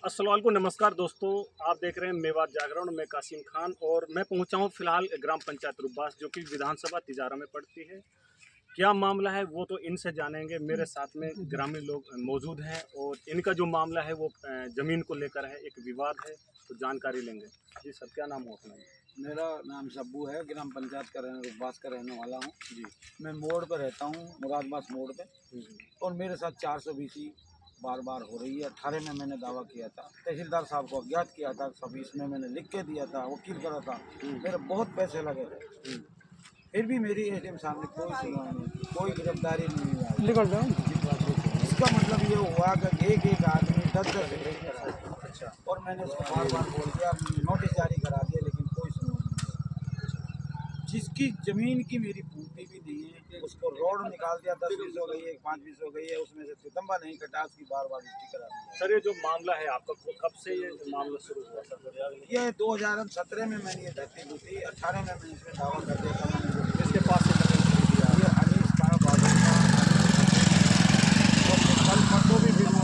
अस्सलाम वालेकुम, नमस्कार दोस्तों। आप देख रहे हैं मेवात जागरण। मैं कासिम खान और मैं पहुंचा हूं फिलहाल ग्राम पंचायत रुब्बास जो कि विधानसभा तिजारा में पड़ती है। क्या मामला है वो तो इनसे जानेंगे। मेरे साथ में ग्रामीण लोग मौजूद हैं और इनका जो मामला है वो ज़मीन को लेकर है, एक विवाद है, तो जानकारी लेंगे। जी सर, क्या नाम हो अपना? मेरा नाम सब्बू है। ग्राम पंचायत का रुब्बास का रहने वाला हूँ जी। मैं। मोड़ पर रहता हूँ, मुरादबास मोड़ पे। और मेरे साथ 420 बार बार हो रही है। 18 में मैंने दावा किया था, तहसीलदार साहब को अज्ञात किया था। 26 में मैंने लिख के दिया था, वकील करा था। मेरे बहुत पैसे लगे थे, फिर भी मेरी एडीएम साहब ने कोई सुनवाई नहीं, कोई गिरफ्तारी नहीं आई। इसका मतलब ये हुआ कि एक एक आदमी 10-10 करा। अच्छा। और मैंने उसको बार बार बोल दिया, नोटिस जारी करा दिया, लेकिन कोई सुनवाई नहीं। जिसकी जमीन की मेरी पूर्ति भी नहीं है, उसको रोड निकाल दिया। 10-20 हो गई है, 5-20 हो गई है, उसमें से सितंबर नहीं कटा, उसकी बार बार रजिस्ट्री करा दी। सर, ये जो मामला है आपका, कब से ये मामला शुरू हुआ सर? ये 2017 में मैंने ये धरती ली थी। 18 में मैंने इसमें दावा कर दिया था। मैंने किसके पास से जमीन खरीदी है? ये अनीस का बाबू का, और कल परसों भी फिर वो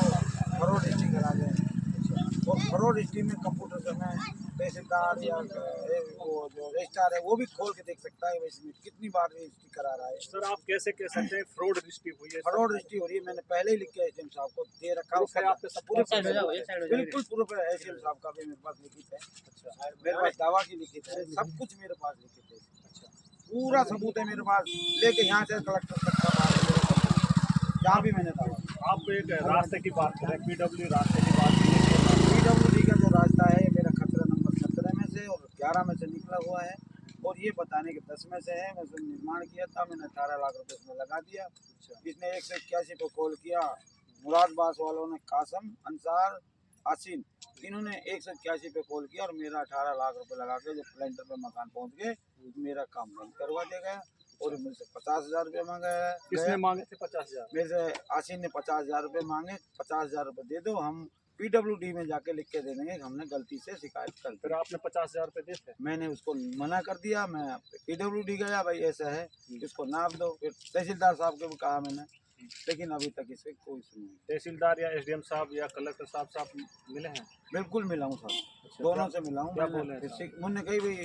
फरोड रजिस्ट्री करा गए। और फरोड रजिस्ट्री में कंप्यूटर से मैं तहसीलदार या वो जो रजिस्ट्रार है वो भी खोल के देख सकता है इसमें कितनी बार रजिस्ट्री करा रहा है। सर, आप कैसे कह सकते हैं फ्रॉड रजिस्ट्री हुई है? फरोड रजिस्ट्री हो रही है। मैंने पहले ही लिख के एसडीएम साहब को दे रखा प्रूफ है उसका आपके सब? पूरे बिल्कुल प्रूफ है। एसडीएम साहब का भी मेरे पास लिखित है। अच्छा। मेरे पास दावा की लिखित है, सब कुछ मेरे पास लिखित है। अच्छा, पूरा सबूत है मेरे पास। लेके यहाँ से कलेक्टर तक का बात है, जहाँ भी मैंने दावा। आप एक रास्ते की बात करें, पीडब्ल्यू रास्ते की बात करें। पीडब्ल्यूडी का जो रास्ता है मेरा खतरा नंबर 17 में से और 11 में से निकला हुआ है। और ये बताने के 10 में से है। मैं उसमें निर्माण किया था, मैंने 18 लाख रुपए इसमें लगा दिया। इसने 181 को कॉल किया। मुरादबास वालों ने कासम, अंसार, आसिन, इन्होंने 181 पे कॉल किया और मेरा 18 लाख रुपए लगा के जब प्लेंटर पे मकान पहुंच गए, मेरा काम बंद करवा दिया गया। और मेरे से 50,000 रुपये मांगा है। किसने मांगे थे 50,000? मेरे से आसिन ने 50,000 रुपये मांगे। 50,000 रुपये दे दो, हम पीडब्ल्यूडी में जाके लिख के दे देंगे कि हमने गलती से शिकायत कर दी। फिर आपने 50,000 रुपये दिए थे? मैंने उसको मना कर दिया। मैं पीडब्ल्यूडी गया, भाई ऐसा है, इसको नाप दो। फिर तहसीलदार साहब को भी कहा मैंने, लेकिन अभी तक इससे कोई सुनवाई। तहसीलदार या एसडीएम साहब या कलेक्टर साहब मिले हैं? बिल्कुल मिला हूँ सर, अच्छा, दोनों से मिला हूँ। क्या बोले हैं साहब? मैंने कही भाई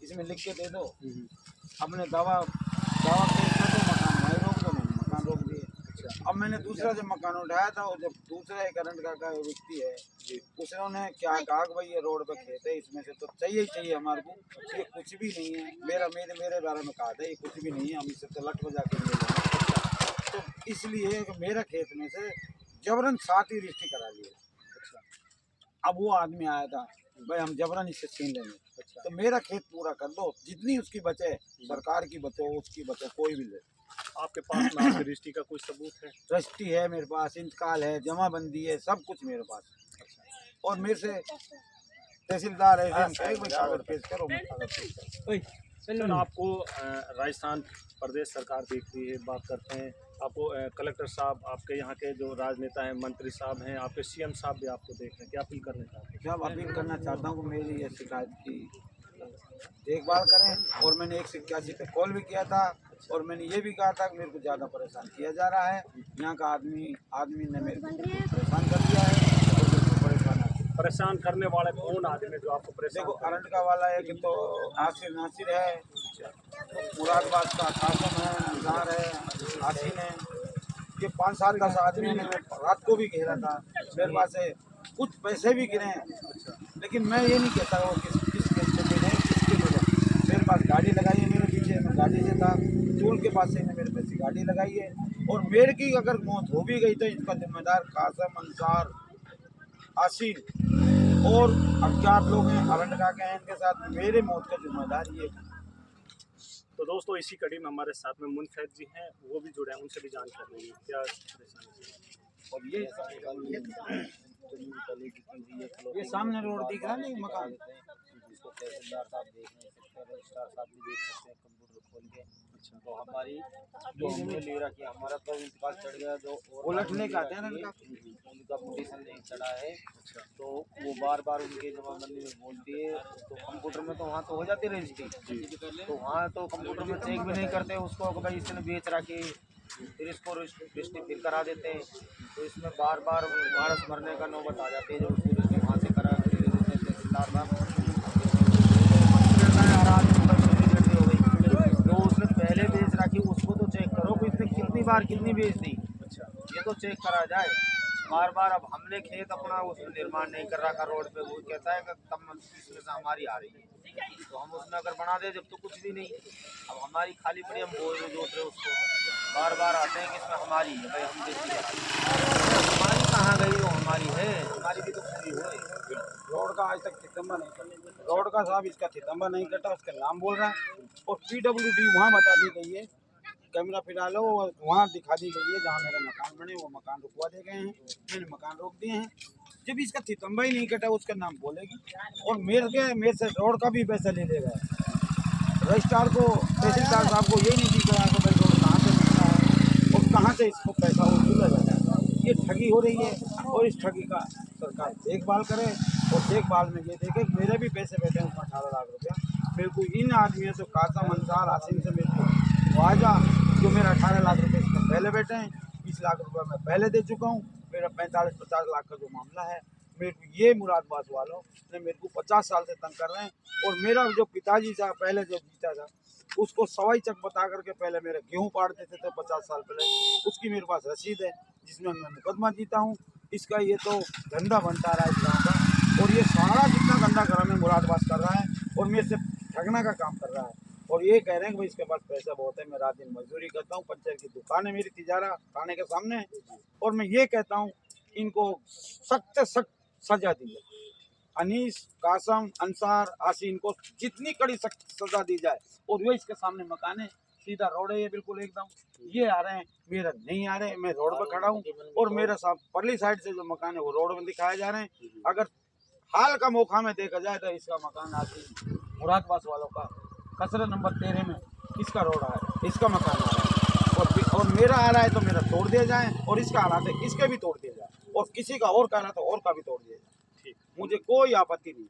इसमें लिख के दे दो, अपने दावा पेश कर दो, मकान वहीं रोक दो। मैंने मकान रोक दिए। अब मैंने दूसरा जब मकान उठाया था, और जब दूसरा एक करंट का व्यक्ति है, उसने क्या कहा कि भाई ये रोड पे खेत है, इसमें से तो चाहिए ही चाहिए हमारे को। ये कुछ भी नहीं है। मेरे बारे में कहा था ये कुछ भी नहीं है, हम इससे तो लट बजा के ले लेंगे। तो इसलिए कि मेरा खेत में से जबरन 7 ही रजिस्ट्री करा ली है। अब वो आदमी आया था, भाई हम जबरन इससे छीन लेंगे। तो मेरा खेत पूरा कर दो, जितनी उसकी बचे, सरकार की बचे, उसकी बचे, कोई भी ले। आपके पास में आपकी रजिस्ट्री का कोई सबूत है? रजिस्ट्री है मेरे पास, इंतकाल है, जमाबंदी है, सब कुछ मेरे पास। और मेरे से तहसीलदार है, कागज पेश करो, मैं कागज पेश करो। सर, आपको राजस्थान प्रदेश सरकार देखती है, बात करते हैं आपको कलेक्टर साहब, आपके यहाँ के जो राजनेता हैं, मंत्री साहब हैं, आपके सीएम साहब भी आपको देख रहे हैं, क्या अपील करना चाहते हैं? क्या अपील करना चाहता हूँ कि मेरी ये शिकायत की देखभाल करें। और मैंने 181 पे कॉल भी किया था, और मैंने ये भी कहा था कि मेरे को ज़्यादा परेशान किया जा रहा है। यहाँ का आदमी ने मेरे को परेशान कर दिया है, और मेरे को परेशान करने वाले कौन आदमी जो आपको परेशान? देखो, अरंट का वाला है कि तो नासिर है, मुरादबाद का कासम है, अंसार है, आसिन है। ये 5 साल का आदमी ने रात को भी घेरा था। मेरे पास से कुछ पैसे भी गिरे, लेकिन मैं ये नहीं कहता वो किस केस पे गिरे, किसके लिए। मेरे पास गाड़ी लगाई है, मेरे पीछे मैं गाड़ी से था, चूल के पास से मेरे पैसे गाड़ी लगाई है। और मेरे की अगर मौत हो भी गई तो इसका जिम्मेदार कासम, अंसार, आसिन और अज्ञात लोग हैं, अरंडका के हैं। इनके साथ मेरे मौत का जिम्मेदार ये। तो दोस्तों, इसी कड़ी में हमारे साथ में मुनफैद जी हैं, वो भी जुड़े हैं, उनसे भी जानकारी लेंगे क्या परेशानी है। और ये सामने रोड दिख रहा है नहीं, मकान जिसको तहसीलदार साहब देख नहीं सकते, रजिस्ट्रार साहब भी देख सकते हैं कंप्यूटर खोल के। अच्छा, तो हमारी जो हमने ले रखी है, हमारा तो इंतकाल चढ़ गया, जो उलटने का आते हैं ना उनका पिटीशन नहीं चढ़ा है। अच्छा, तो वो बार बार उनके जमाबंदी में बोलती है, तो कंप्यूटर में तो वहाँ तो हो जाती है रजिस्ट्री, तो वहाँ तो कंप्यूटर में चेक भी नहीं करते उसको कि भाई इसने बेच रखी, फिर इसको रजिस्ट्री फिर करा देते हैं। तो इसमें बार बार वारस मरने का नौबत आ जाती है, जब उसकी रजिस्ट्री ठेकेदार था, हो गई। जो उसने पहले बेच रखी उसको तो चेक करो कि इसने कितनी बार कितनी बेच दी, ये तो चेक करा जाए। बार बार अब हमने खेत अपना उसमें निर्माण नहीं कर रखा रोड पे, वो कहता है कि कम इसमें से हमारी आ रही है, तो हम उसमें अगर बना दे जब तो कुछ भी नहीं। अब हमारी खाली पड़ी, हम बोल रहे जोत रहे उसको, बार बार आते हैं कि इसमें हमारी है, भाई हम देती है, हमारी कहाँ गई, वो हमारी है, हमारी भी तो पूरी हो। रोड का आज तक थितम्बा नहीं कटा, रोड का साहब इसका थितम्बा नहीं कटा, उसका नाम बोल रहा है। और PWD वहाँ बता दी गई है, कैमरा फिरा लो, वहाँ दिखा दी गई है जहाँ मेरा मकान बने, वो मकान रुकवा दे गए हैं, मैंने मकान रोक दिए हैं। जब इसका थितम्बा ही नहीं कटा उसका नाम बोलेगी, और मेरे से रोड का भी पैसा ले लेगा। रजिस्ट्रार को, तहसीलदार साहब को यही नहीं दिख रहा कि भाई रोड कहाँ से मिलता है और कहाँ से इसको पैसा वसूला जाता है। ये ठगी हो रही है, और इस ठगी का सरकार देखभाल करे, और देखभाल में ये देखे कि मेरे भी पैसे बैठे हैं उसमें 18 लाख रुपया। मेरे को इन आदमियों से कासम अंसार आसिम से मेरे को वाजा, जो मेरा 18 लाख रुपये इसमें पहले बैठे हैं, 20 लाख रुपया मैं पहले दे चुका हूँ। मेरा 45-50 लाख का जो मामला है, मेरे को ये मुरादबाद वालों ने मेरे को 50 साल से तंग कर रहे हैं। और मेरा जो पिताजी था पहले जो जीता था, उसको सवाई चक बता करके पहले मेरे गेहूँ पाड़ देते थे 50 साल पहले, उसकी मेरे पास रसीद है जिसमें मैं मुकदमा जीता हूँ। इसका ये तो धंधा बनता रहा है इस गाँव का, और ये सारा जितना गंदा काम है मुरादबाद कर रहा है, और मेरे से ठगना का काम कर रहा है। और ये कह रहे हैं कि भाई इसके पास पैसा बहुत है, मैं रात दिन मजदूरी करता हूँ, पंचायत की दुकान है मेरी तिजारा थाने के सामने, और मैं ये कहता हूँ इनको सख्त से सख्त सजा दी जाए। अनीस, कासम, अंसार, आसिन को जितनी कड़ी सख्त सजा दी जाए। और वो इसके सामने मकान है, सीधा रोड है ये बिल्कुल एकदम, ये आ रहे हैं, मेरा नहीं आ रहे, मैं रोड पर खड़ा हूँ, और मेरा साहब परली साइड से जो मकान है वो रोड में दिखाए जा रहे हैं। अगर हाल का मौका में देखा जाए तो इसका मकान आज मुरादबाद वालों का खसरा नंबर 13 में इसका रोड आ रहा है, इसका मकान आ रहा है, और मेरा आ रहा है तो मेरा तोड़ दिया जाए, और इसका आ रहा है तो इसके भी तोड़ दिया जाए, और किसी का और का रहा तो और का भी तोड़ दिया जाए। ठीक, मुझे कोई आपत्ति नहीं।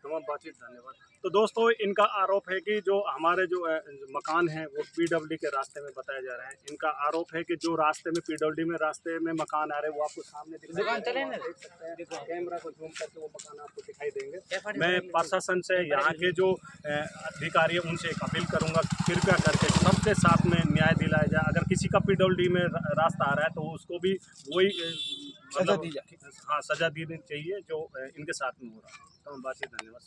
तमाम बातचीत, धन्यवाद। तो दोस्तों, इनका आरोप है कि जो हमारे जो मकान हैं वो PWD के रास्ते में बताए जा रहे हैं। इनका आरोप है कि जो रास्ते में PWD में रास्ते में मकान आ रहे हैं वो आपको सामने दिखाई देख सकते हैं, कैमरा को जूम करके वो मकान आपको दिखाई देंगे। मैं प्रशासन से, यहाँ के जो अधिकारी हैं उनसे एक अपील करूँगा, कृपया करके सबके साथ में न्याय दिलाया जाए। अगर किसी का PWD में रास्ता आ रहा है तो उसको भी वही सजा दी जाए। हाँ, सजा देनी चाहिए जो इनके साथ में हो रहा है। तो बातचीत, धन्यवाद।